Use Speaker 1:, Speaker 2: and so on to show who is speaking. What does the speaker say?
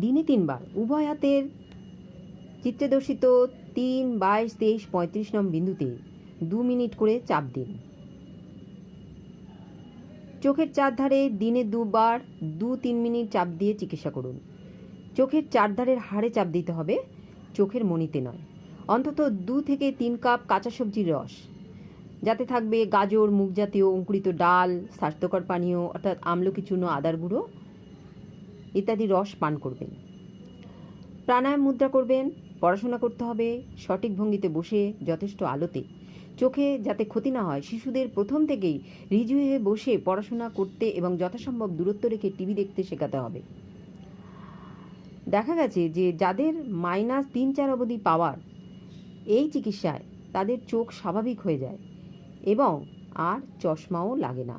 Speaker 1: দিনে 3 বার উভয় হাতের চিত্রে দর্শিত 3, 22, 23, 35 নং বিন্দুতে 2 মিনিট করে চাপ দিন। চোখের চারধারে দিনে 2 বার 2-3 মিনিট চাপ দিয়ে চিকিৎসা করুন। চোখের চারধারের হাড়ে চাপ দিতে হবে, চোখের মণিতে নয়। অন্তত 2 থেকে 3 কাপ কাঁচা সবজির রস, যাতে থাকবে গাজর, মুগ জাতীয় অঙ্কুরিত ডাল, স্বাস্থ্যকর পানীয় অর্থাৎ আমলকি চূর্ণ, আদার গুঁড়ো ইত্যাদি রস পান করবেন। প্রাণায়াম মুদ্রা করবেন। পড়াশোনা করতে হবে সঠিক ভঙ্গিতে বসে, যথেষ্ট আলোতে। চোখে যাতে ক্ষতি না হয়, শিশুদের প্রথম থেকেই রিজু হয়ে বসে পড়াশোনা করতে এবং যথাসম্ভব দূরত্ব রেখে টিভি দেখতে শেখাতে হবে। দেখা গেছে যে যাদের -3-4 অবধি পাওয়ার, এই চিকিৎসায় তাদের চোখ স্বাভাবিক হয়ে যায় এবং আর চশমাও লাগে না।